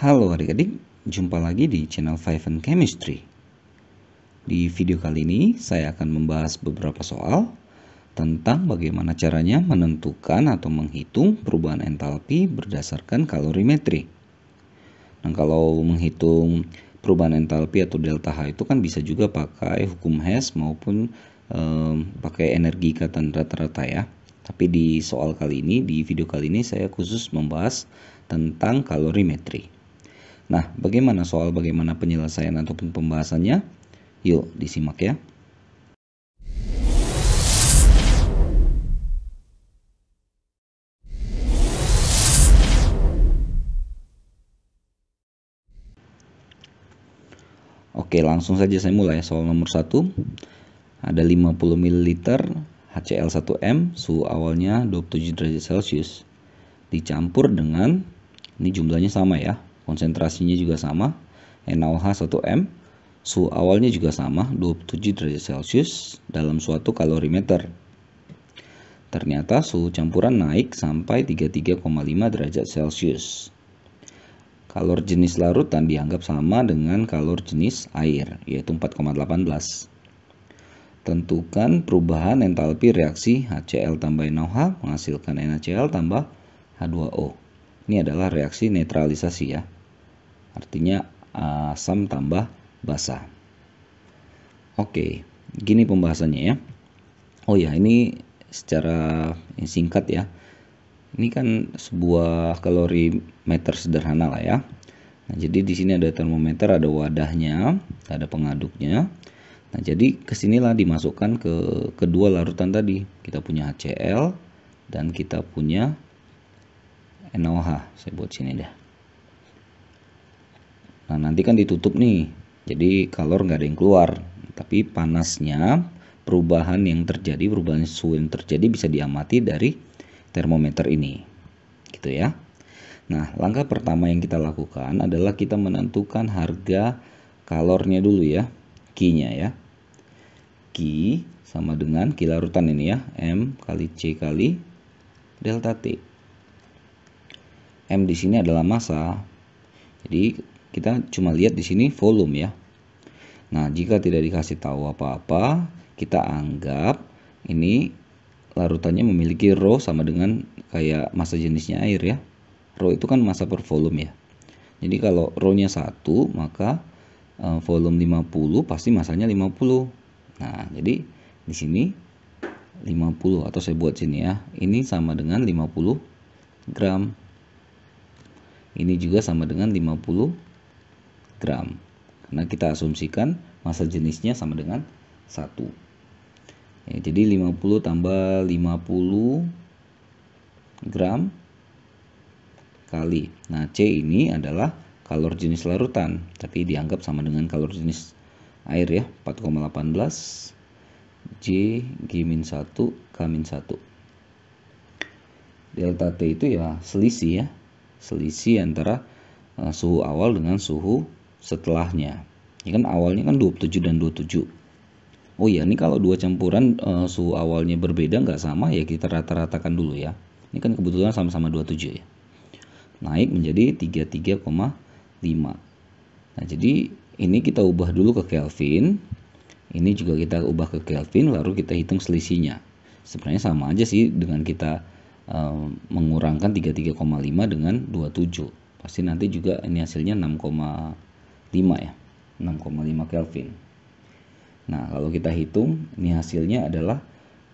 Halo adik-adik, jumpa lagi di channel Five and Chemistry. Di video kali ini saya akan membahas beberapa soal tentang bagaimana caranya menentukan atau menghitung perubahan entalpi berdasarkan kalorimetri. Nah, kalau menghitung perubahan entalpi atau delta H itu kan bisa juga pakai hukum Hess maupun pakai energi ikatan rata-rata ya. Tapi di soal kali ini, di video kali ini saya khusus membahas tentang kalorimetri. Nah, bagaimana penyelesaian ataupun pembahasannya? Yuk disimak ya. Oke, langsung saja saya mulai. Soal nomor 1. Ada 50 ml HCl1M, suhu awalnya 27 derajat Celcius. Dicampur dengan, ini jumlahnya sama ya, konsentrasinya juga sama, NaOH1M, suhu awalnya juga sama, 27 derajat Celcius dalam suatu kalorimeter. Ternyata suhu campuran naik sampai 33,5 derajat Celcius. Kalor jenis larutan dianggap sama dengan kalor jenis air, yaitu 4,18. Tentukan perubahan entalpi reaksi HCl tambah NaOH menghasilkan NaCl tambah H2O. Ini adalah reaksi netralisasi ya. Artinya asam tambah basa. Oke, gini pembahasannya ya. Oh ya, ini secara singkat ya. Ini kan sebuah kalorimeter sederhana lah ya. Nah, jadi di sini ada termometer, ada wadahnya, ada pengaduknya. Nah, jadi kesinilah dimasukkan ke kedua larutan tadi. Kita punya HCl dan kita punya NaOH. Saya buat sini deh. Nah, nanti kan ditutup nih. Jadi kalor nggak ada yang keluar. Tapi panasnya, perubahan suhu yang terjadi bisa diamati dari termometer ini, gitu ya. Nah, langkah pertama yang kita lakukan adalah kita menentukan harga kalornya dulu ya, Q-nya ya. Q sama dengan Q larutan ini ya, M kali C kali delta T. M di sini adalah massa. Jadi kita cuma lihat di sini volume ya. Nah, jika tidak dikasih tahu apa-apa, kita anggap ini larutannya memiliki rho sama dengan kayak massa jenisnya air ya. Rho itu kan massa per volume ya. Jadi kalau rho-nya 1, maka volume 50 pasti massanya 50. Nah, jadi di sini 50 atau saya buat sini ya. Ini sama dengan 50 gram. Ini juga sama dengan 50 gram. Karena kita asumsikan massa jenisnya sama dengan 1. Ya, jadi 50 tambah 50 gram kali. Nah, C ini adalah kalor jenis larutan, tapi dianggap sama dengan kalor jenis air ya, 4,18 J G-1 K-1. Delta T itu ya selisih ya. Selisih antara suhu awal dengan suhu setelahnya. Ini kan awalnya kan 27 dan 27. Oh iya, ini kalau dua campuran suhu awalnya berbeda nggak sama ya kita rata-ratakan dulu ya. Ini kan kebetulan sama-sama 27 ya. Naik menjadi 33,5. Nah, jadi ini kita ubah dulu ke Kelvin. Ini juga kita ubah ke Kelvin, lalu kita hitung selisihnya. Sebenarnya sama aja sih dengan kita mengurangkan 33,5 dengan 27. Pasti nanti juga ini hasilnya 6,5 ya. 6,5 Kelvin. Nah, kalau kita hitung, ini hasilnya adalah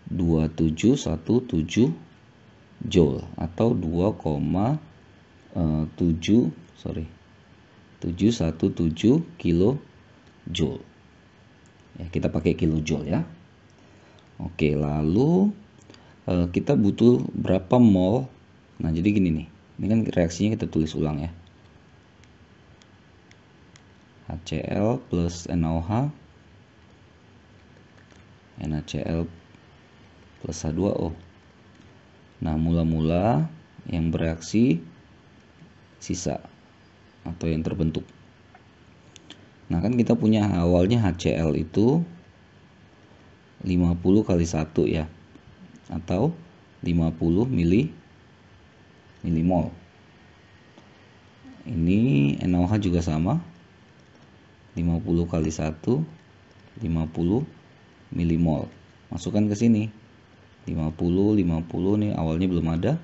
2717 Joule atau 717 kilo Joule. Ya, kita pakai kilojoule ya. Oke, lalu kita butuh berapa mol? Nah, jadi gini nih. Ini kan reaksinya kita tulis ulang ya. HCl plus NaOH NaCl plus H2O. Nah, mula-mula yang bereaksi sisa atau yang terbentuk. Nah, kan kita punya awalnya HCl itu 50 kali 1 ya, atau 50 milimol. Ini NaOH juga sama, 50 kali 1, 50 milimol. Masukkan ke sini, 50 nih awalnya belum ada.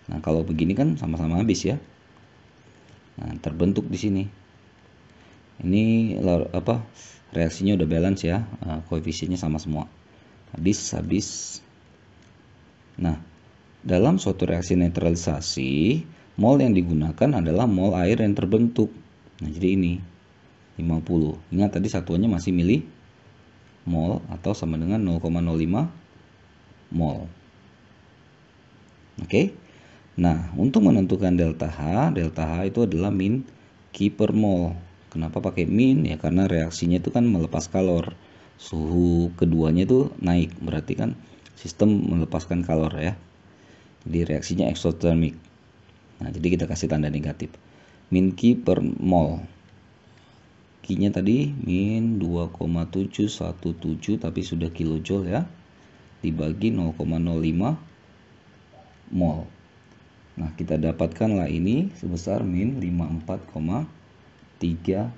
Nah, kalau begini kan sama-sama habis ya. Nah, terbentuk di sini. Ini reaksinya udah balance ya, koefisiennya sama semua. Habis. Nah, dalam suatu reaksi netralisasi, mol yang digunakan adalah mol air yang terbentuk. Nah, jadi ini 50. Ingat tadi satuannya masih mol atau sama dengan 0,05 mol. Oke. Nah, untuk menentukan delta H itu adalah min Ki per mol. Kenapa pakai min? Ya karena reaksinya itu kan melepas kalor. Suhu keduanya itu naik, berarti kan sistem melepaskan kalor ya. Jadi reaksinya eksotermik. Nah, jadi kita kasih tanda negatif. Min Ki per mol. Ki-nya tadi min 2,717 tapi sudah kilojoule ya. Dibagi 0,05 mol. Nah, kita dapatkanlah ini sebesar min 54,34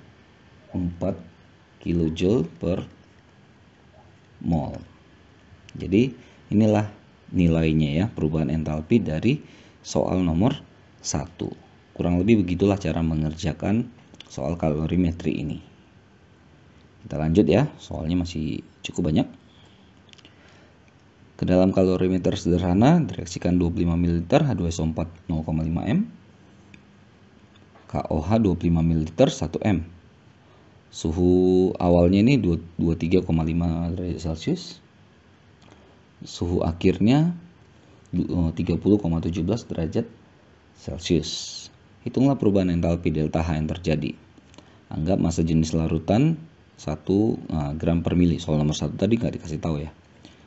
kilojoule per mol. Jadi inilah nilainya ya, perubahan entalpi dari soal nomor 1. Kurang lebih begitulah cara mengerjakan soal kalorimetri ini. Kita lanjut ya, soalnya masih cukup banyak. Ke dalam kalorimeter sederhana direaksikan 25 ml H2SO4 0,5 m, KOH 25 ml 1 m. Suhu awalnya ini 23,5 derajat Celcius. Suhu akhirnya 30,17 derajat Celcius. Hitunglah perubahan entalpi delta H yang terjadi. Anggap massa jenis larutan 1 gram per mili. Soal nomor 1 tadi nggak dikasih tahu ya.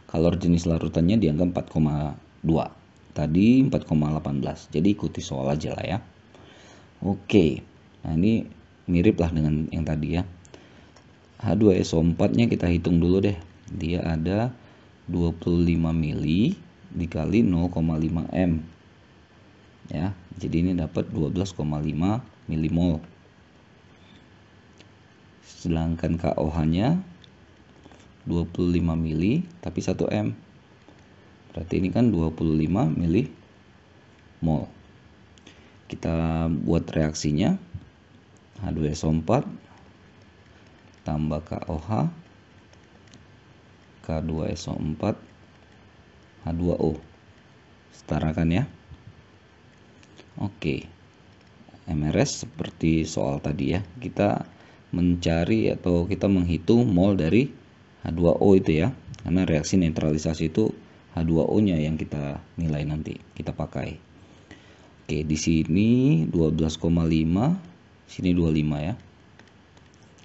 Kalor jenis larutannya dianggap 4,2. Tadi 4,18. Jadi ikuti soal aja lah ya. Oke. Nah, ini mirip lah dengan yang tadi ya. H2SO4-nya kita hitung dulu deh. Dia ada 25 mili dikali 0,5 m. Ya, jadi ini dapat 12,5 milimol. Sedangkan KOH-nya 25 mili tapi 1 m. Berarti ini kan 25 mili mol. Kita buat reaksinya. H2SO4 tambah KOH K2SO4 H2O. Setarakan ya. Oke. MRS seperti soal tadi ya. Kita mencari atau kita menghitung mol dari H2O itu ya, karena reaksi netralisasi itu H2O-nya yang kita nilai nanti, kita pakai. Oke, di sini 12,5, sini 25 ya.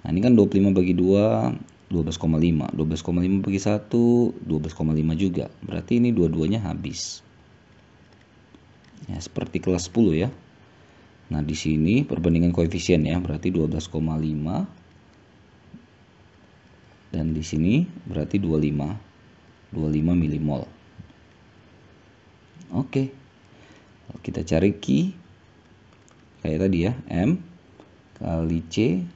Nah, ini kan 25 bagi 2, 12,5. 12,5 bagi 1, 12,5 juga. Berarti ini dua-duanya habis. Ya, seperti kelas 10 ya. Nah, di sini perbandingan koefisien ya, berarti 12,5. Dan di sini berarti 25 milimol. Oke. Kita cari Ki kayak tadi ya, M kali C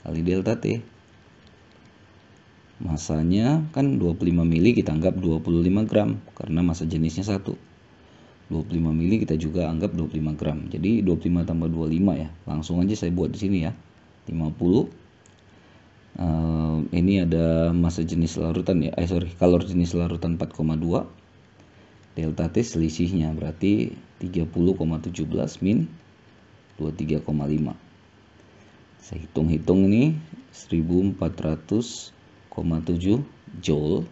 kali delta T. Masanya kan 25 mili kita anggap 25 gram karena massa jenisnya 1. 25 mili kita juga anggap 25 gram. Jadi 25 tambah 25 ya. Langsung aja saya buat di sini ya. 50. Ini ada massa jenis larutan ya, kalor jenis larutan 4,2. Delta T selisihnya berarti 30,17 min 23,5. Saya hitung-hitung ini 1400,7 joule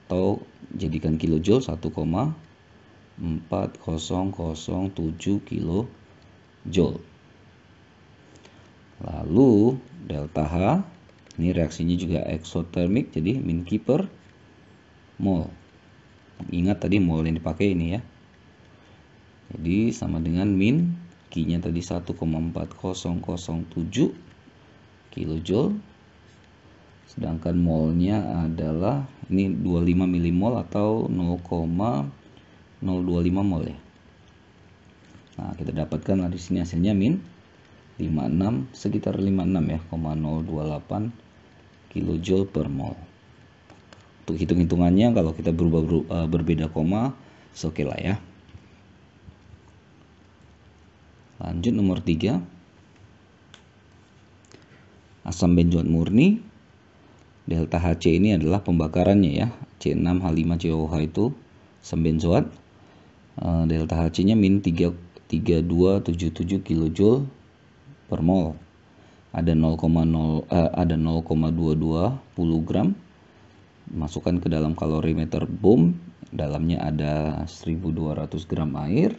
atau jadikan kilojoule 1,4007 kilojoule. Lalu delta H ini reaksinya juga eksotermik, jadi min Ki per mol. Ingat tadi mol yang dipakai ini ya. Jadi sama dengan min Ki-nya tadi 1,4007 kilojoule. Sedangkan molnya adalah ini 25 milimol atau 0,025 mol ya. Nah, kita dapatkan di sini hasilnya min 56, sekitar 56 ya, 0,028 kilojoule per mol. Untuk hitung-hitungannya kalau kita berbeda koma, oke lah ya. Lanjut nomor 3. Asam benzoat murni. Delta Hc ini adalah pembakarannya ya. C6H5COH itu asam benzoat. Delta Hc-nya min 3277 kJ per mol. Ada 0,22 puluh gram. Masukkan ke dalam kalorimeter, boom, dalamnya ada 1200 gram air.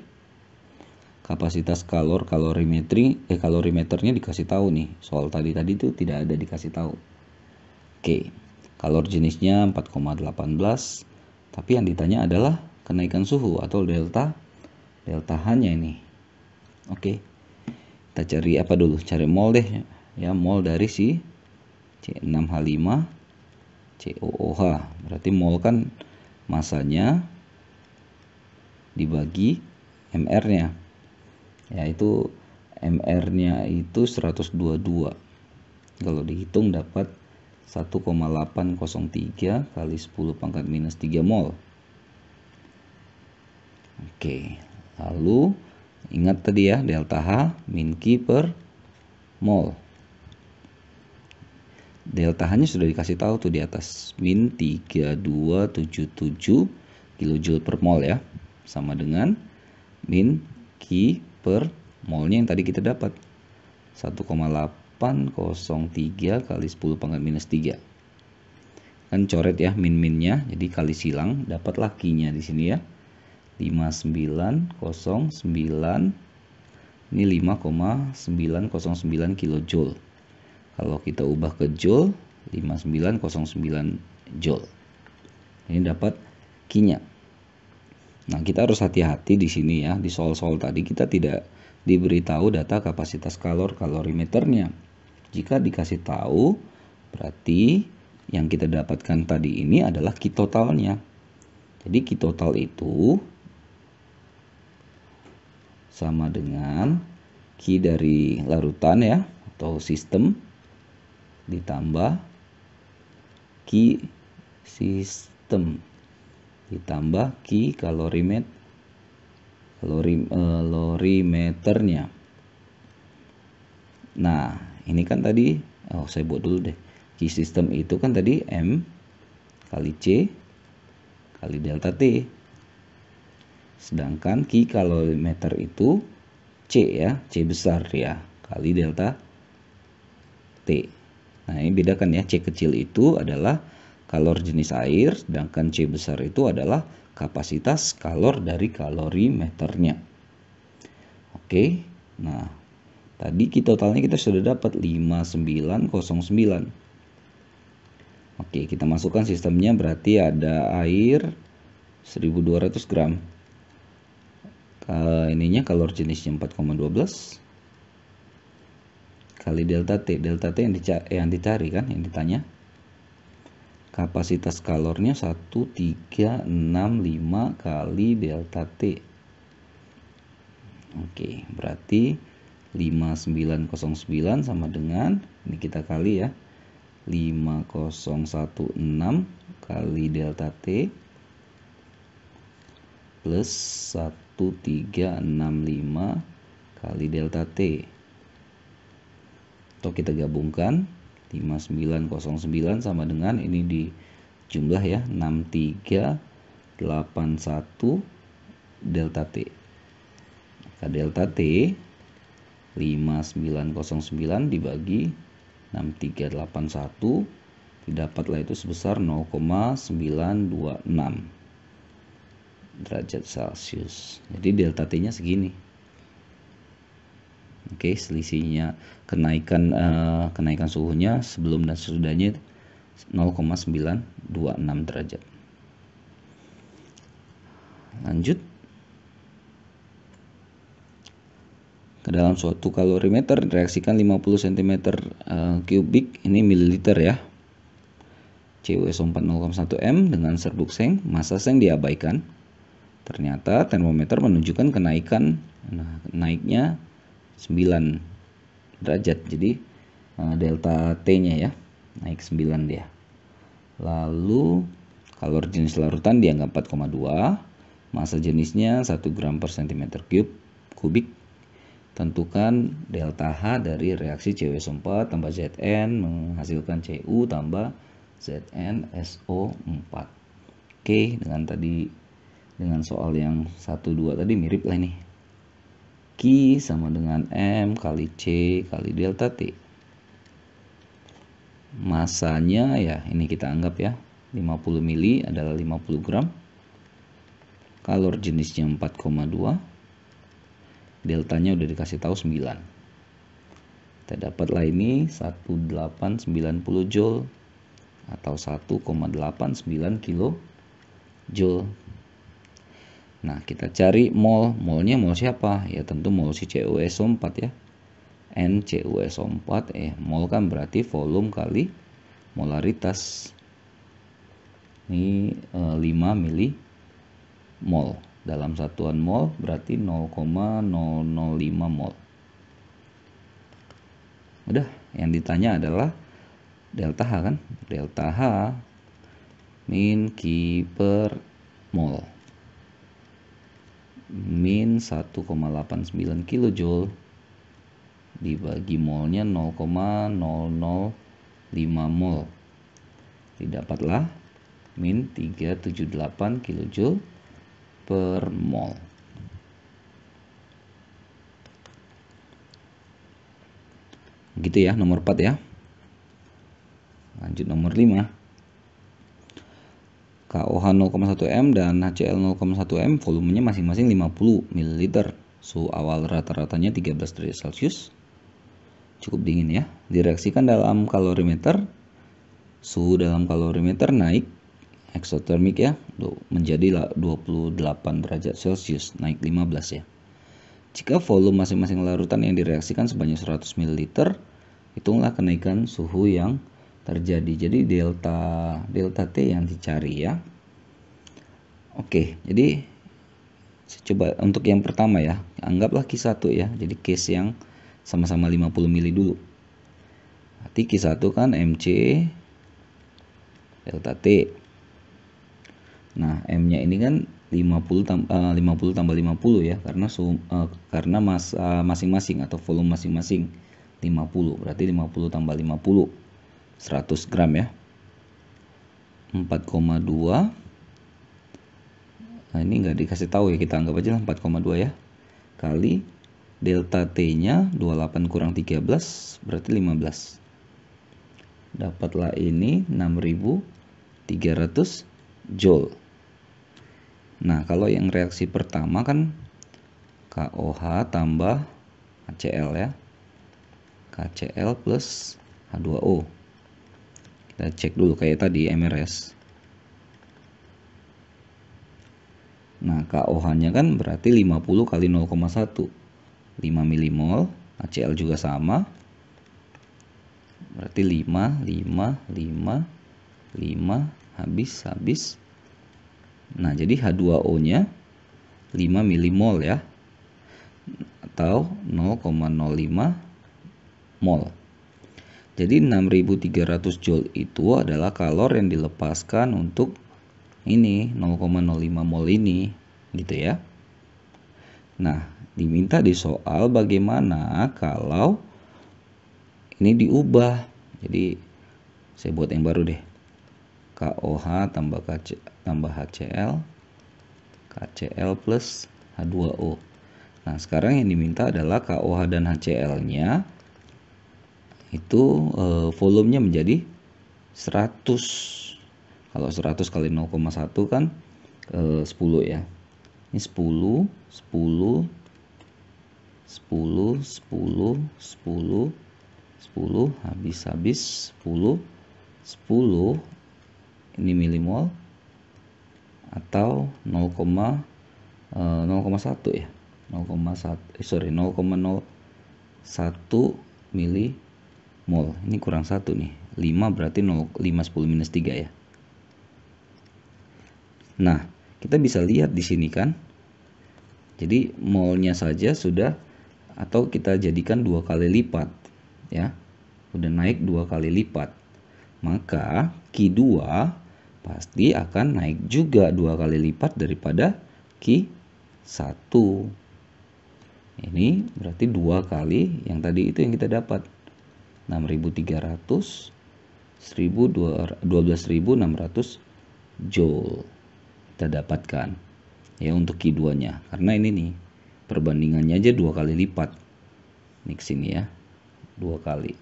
Kapasitas kalorimeternya dikasih tahu nih. Soal tadi itu tidak ada dikasih tahu. Oke, kalor jenisnya 4,18. Tapi yang ditanya adalah kenaikan suhu atau delta H-nya ini. Oke. Kita cari apa dulu? Cari mol deh ya, mol dari si C6H5 COOH. Berarti mol kan masanya dibagi MR-nya. Yaitu MR-nya itu 122. Kalau dihitung dapat 1,803 kali 10 pangkat minus 3 mol. Oke, lalu ingat tadi ya, delta H min Q per mol. Delta H-nya sudah dikasih tahu tuh di atas, min 3277 kJ per mol ya. Sama dengan min Q per molnya yang tadi kita dapat, 1,803 kali 10 pangkat minus 3. Kan coret ya min-minnya, jadi kali silang, dapatlah Q-nya di sini ya. 5909, ini 5,909 kJ. Kalau kita ubah ke joule, 5909 joule. Ini dapat Q-nya. Nah, kita harus hati-hati di sini ya. Di soal-soal tadi kita tidak diberitahu data kapasitas kalorimeternya. Jika dikasih tahu, berarti yang kita dapatkan tadi ini adalah Q totalnya. Jadi Q total itu sama dengan Q dari larutan ya, atau sistem, ditambah Q sistem ditambah Q kalorimeternya. Nah, ini kan tadi, saya buat dulu deh. Q sistem itu kan tadi M kali C kali delta T. Sedangkan Q kalorimeter itu C ya, C besar ya, kali delta T. Nah, ini bedakan ya, C kecil itu adalah kalor jenis air, sedangkan C besar itu adalah kapasitas kalor dari kalorimeternya. Oke, nah tadi Q totalnya kita sudah dapat 5909. Oke, kita masukkan sistemnya, berarti ada air 1200 gram. Ininya kalor jenisnya 4,12 kali delta T yang dicari kan, yang ditanya. Kapasitas kalornya 1365 kali delta T. Oke, berarti 5909 sama dengan, ini kita kali ya, 5016 kali delta T plus 1365 kali delta T. Atau kita gabungkan, 5909 sama dengan ini di jumlah ya, 6381 delta T. Maka delta T 5909 dibagi 6381 didapatlah itu sebesar 0,926 derajat Celcius. Jadi delta T-nya segini. Oke, selisihnya kenaikan suhunya sebelum dan sesudahnya 0,926 derajat. Lanjut ke dalam suatu kalorimeter, reaksikan 50 cm kubik, ini mililiter ya, CuSO4 0,1 M dengan serbuk seng. Massa seng diabaikan, Ternyata termometer menunjukkan kenaikan, naiknya 9 derajat. Jadi delta T-nya ya, naik 9 dia. Lalu kalor jenis larutan dianggap 4,2. Massa jenisnya 1 gram per cm kubik. Tentukan delta H dari reaksi CuSO4 tambah Zn menghasilkan Cu tambah ZnSO4. Oke, dengan soal yang 1-2 tadi mirip lah nih. Q sama dengan M kali C kali delta T. Masanya ya ini kita anggap ya 50 mili adalah 50 gram. Kalor jenisnya 4,2. Deltanya udah dikasih tahu 9. Kita dapatlah ini 1890 joule atau 1,89 kilo joule. Nah, kita cari mol. Molnya mol siapa? Ya tentu mol si CuSO4 ya. NCuSO4 mol kan berarti volume kali molaritas. Ini 5 milimol. Dalam satuan mol berarti 0,005 mol. Udah, yang ditanya adalah delta H kan? Delta H min Q per mol. Min 1,89 kilojoule dibagi molnya 0,005 mol. Didapatlah min 378 kilojoule per mol. Gitu ya, nomor 4 ya. Lanjut nomor 5. KOH 0,1 M dan HCl 0,1 M volumenya masing-masing 50 ml. Suhu awal rata-ratanya 13 derajat Celcius. Cukup dingin ya. Direaksikan dalam kalorimeter. Suhu dalam kalorimeter naik eksotermik ya, menjadi 28 derajat Celcius, naik 15 ya. Jika volume masing-masing larutan yang direaksikan sebanyak 100 ml, hitunglah kenaikan suhu yang terjadi. Jadi delta T yang dicari ya. Oke, jadi saya coba untuk yang pertama ya, anggaplah Q1 ya. Jadi case yang sama-sama 50 ml dulu. Berarti Q1 kan MC delta T. Nah, M-nya ini kan 50 tambah 50 ya, karena massa masing-masing atau volume masing-masing 50. Berarti 50 tambah 50 100 gram ya. 4,2. Nah, ini nggak dikasih tahu ya, kita anggap aja 4,2 ya. Kali delta T-nya 28 kurang 13 berarti 15. Dapatlah ini 6300 joule. Nah, kalau yang reaksi pertama kan KOH tambah HCl ya. KCl plus H2O. Kita cek dulu kayak tadi MRS. Nah, KOH-nya kan berarti 50 kali 0,1. 5 milimol. HCl juga sama. Berarti 5 habis. Nah, jadi H2O-nya 5 milimol ya. Atau 0,05 mol. Jadi 6300 joule itu adalah kalor yang dilepaskan untuk ini 0,05 mol ini gitu ya. Nah, diminta di soal bagaimana kalau ini diubah. Jadi saya buat yang baru deh. KOH tambah HCl, KCl plus H2O. Nah, sekarang yang diminta adalah KOH dan HCl-nya itu volumenya menjadi 100. Kalau 100 kali 0,1 kan 10 ya. Ini 10 habis 10 ini milimol atau 0,1 ya. 0,01 milimol. Ini kurang 1 nih. 5 berarti 5 10 minus 3 ya. Nah, kita bisa lihat di sini kan. Jadi molnya saja sudah, atau kita jadikan 2 kali lipat ya. Udah naik 2 kali lipat. Maka Q2 pasti akan naik juga 2 kali lipat daripada Q1. Ini berarti 2 kali yang tadi itu yang kita dapat. 6.300, 12.600 joule kita dapatkan ya untuk Q2-nya. Karena ini nih perbandingannya aja 2 kali lipat. Ini kesini ya, 2 kali.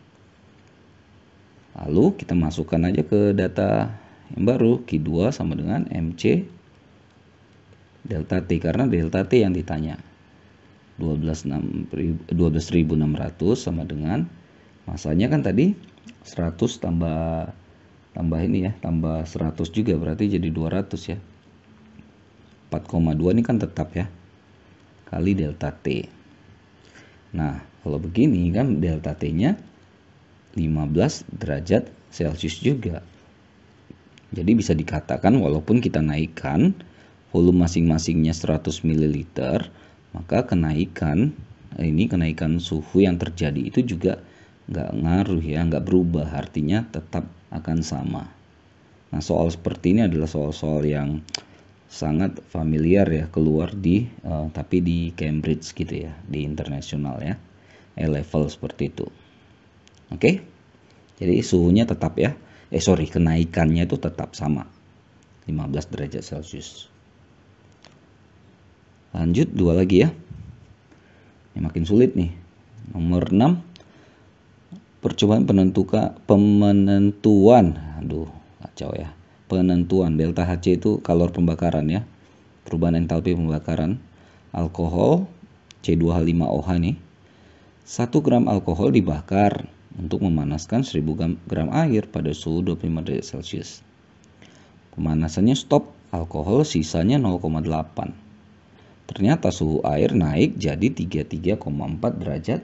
Lalu kita masukkan aja ke data yang baru, Q2 sama dengan MC delta T, karena delta T yang ditanya. 12.600 sama dengan masanya kan tadi 100 tambah ini ya, tambah 100 juga berarti jadi 200 ya. 4,2 ini kan tetap ya, kali delta T. Nah, kalau begini kan delta T-nya 15 derajat Celcius juga. Jadi bisa dikatakan walaupun kita naikkan volume masing-masingnya 100 ml, maka kenaikan suhu yang terjadi itu juga nggak ngaruh ya, nggak berubah, artinya tetap akan sama. Nah, soal seperti ini adalah soal-soal yang sangat familiar ya, keluar tapi di Cambridge gitu ya, di internasional ya, A-level seperti itu. Oke, jadi suhunya tetap ya, kenaikannya itu tetap sama 15 derajat Celcius. Lanjut 2 lagi ya, yang makin sulit nih. Nomor 6, percobaan penentuan delta Hc itu kalor pembakaran ya, perubahan entalpi pembakaran alkohol C2H5OH nih. 1 gram alkohol dibakar untuk memanaskan 1000 gram air pada suhu 25 derajat Celcius. Pemanasannya stop, alkohol sisanya 0,8. Ternyata suhu air naik jadi 33,4 derajat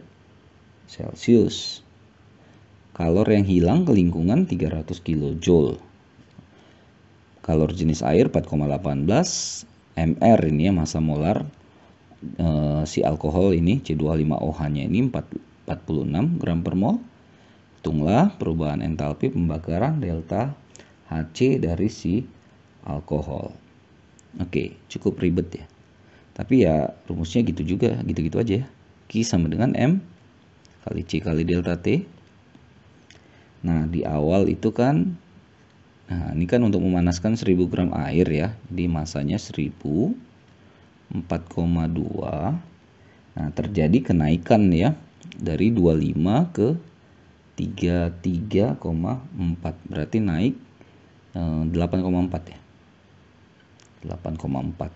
Celcius. Kalor yang hilang ke lingkungan 300 kJ. Kalor jenis air 4,18 mR ini ya, massa molar si alkohol ini C2H5OH-nya ini 46 gram per mol. Hitunglah perubahan entalpi pembakaran delta Hc dari si alkohol. Oke, cukup ribet ya. Tapi ya rumusnya gitu-gitu aja ya. Q sama dengan M kali C kali delta T. Nah, di awal itu kan, nah ini kan untuk memanaskan 1000 gram air ya. Jadi masanya 1000, 4,2. Nah, terjadi kenaikan ya dari 25 ke 33,4. Berarti naik 8,4 ya. 8,4.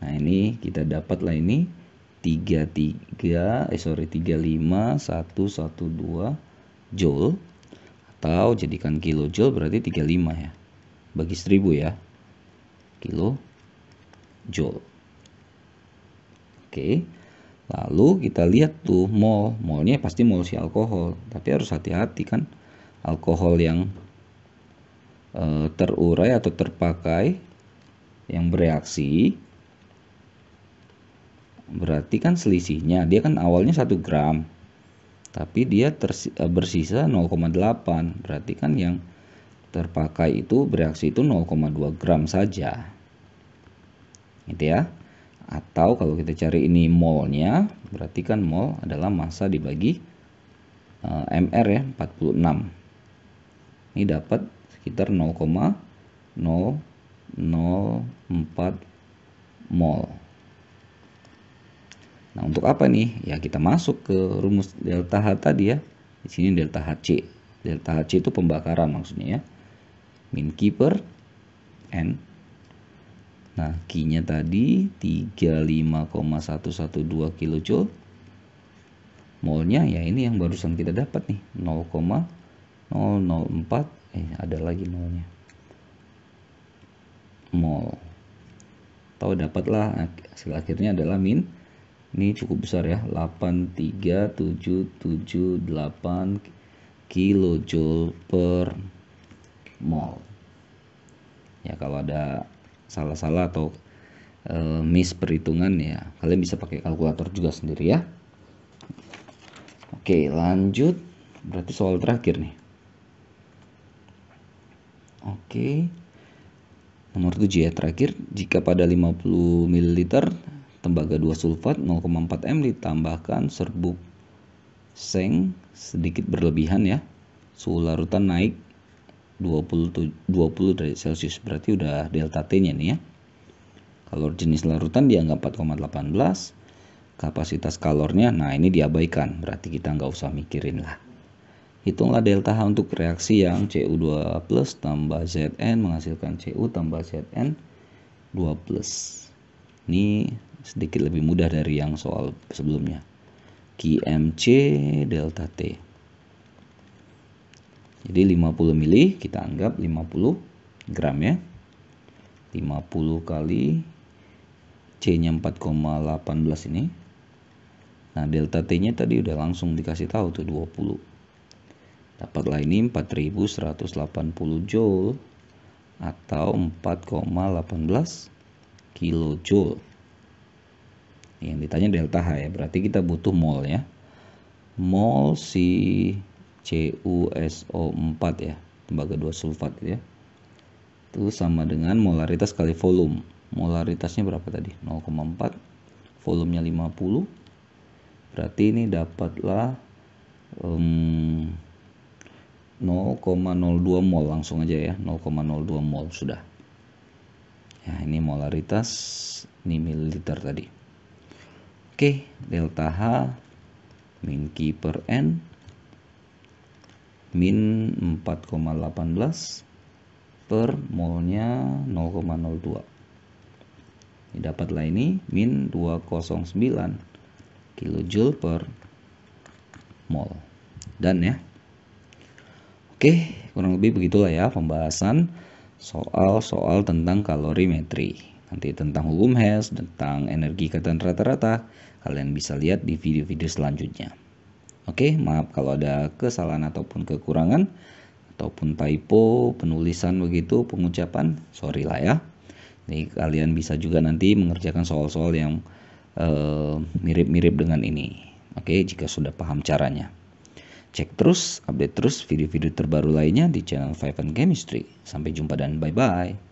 Nah, ini kita dapatlah ini 35.112 joule, atau jadikan kilojoule berarti 35 ya. Bagi 1000 ya. Kilojoule. Oke. Lalu kita lihat tuh molnya pasti mol si alkohol, tapi harus hati-hati kan, alkohol yang terurai atau terpakai yang bereaksi berarti kan selisihnya, dia kan awalnya 1 gram tapi dia bersisa 0,8, berarti kan yang terpakai itu bereaksi itu 0,2 gram saja gitu ya. Atau kalau kita cari ini molnya, berarti kan mol adalah massa dibagi mR ya, 46. Ini dapat sekitar 0,004 mol. Nah, untuk apa nih? Ya kita masuk ke rumus delta H tadi ya. Di sini delta Hc. Delta Hc itu pembakaran maksudnya ya. Min Q per N. Nah, Q-nya tadi 35,112 kJ. Molnya ya ini yang barusan kita dapat nih, 0,004. Ada lagi nolnya. Mol. Tahu dapatlah hasil akhirnya adalah min, ini cukup besar ya, 83778 kilojoule per mol. Ya, kalau ada salah-salah atau miss perhitungan ya, kalian bisa pakai kalkulator juga sendiri ya. Oke, lanjut. Berarti soal terakhir nih. Oke. Nomor 7 ya, terakhir. Jika pada 50 ml tembaga 2 sulfat 0,4 m ditambahkan serbuk seng sedikit berlebihan ya, suhu larutan naik 20 derajat Celcius. Berarti udah delta T nya nih ya. Kalor jenis larutan dianggap 4,18. Kapasitas kalornya, nah ini diabaikan, berarti kita nggak usah mikirin lah. Hitunglah delta H untuk reaksi yang Cu2 plus tambah Zn menghasilkan Cu tambah Zn 2 plus. Ini sedikit lebih mudah dari yang soal sebelumnya. QMC delta T. Jadi 50 mili kita anggap 50 gram ya. 50 kali C-nya 4,18 ini. Nah, delta T-nya tadi udah langsung dikasih tahu tuh 20. Dapatlah ini 4180 joule atau 4,18 kilojoule. Yang ditanya delta H ya, berarti kita butuh mol ya. Mol si CuSO4 ya, tembaga 2 sulfat ya. Itu sama dengan molaritas kali volume. Molaritasnya berapa tadi? 0,4. Volumenya 50. Berarti ini dapatlah 0,02 mol langsung aja ya, 0,02 mol sudah. Ya, ini molaritas, ini mililiter tadi. Oke, delta H min Q per N min 4,18 per molnya 0,02. Ini dapatlah ini min 209 kilojoule per mol. Dan ya. Oke, kurang lebih begitulah ya pembahasan soal-soal tentang kalorimetri. Nanti tentang hukum Hess, tentang energi ikatan rata-rata, kalian bisa lihat di video-video selanjutnya. Oke, maaf kalau ada kesalahan ataupun kekurangan, ataupun typo, penulisan begitu, pengucapan, sorry lah ya. Jadi kalian bisa juga nanti mengerjakan soal-soal yang mirip-mirip dengan ini. Oke, jika sudah paham caranya. Cek terus, update terus video-video terbaru lainnya di channel 5 Chemistry. Sampai jumpa dan bye-bye.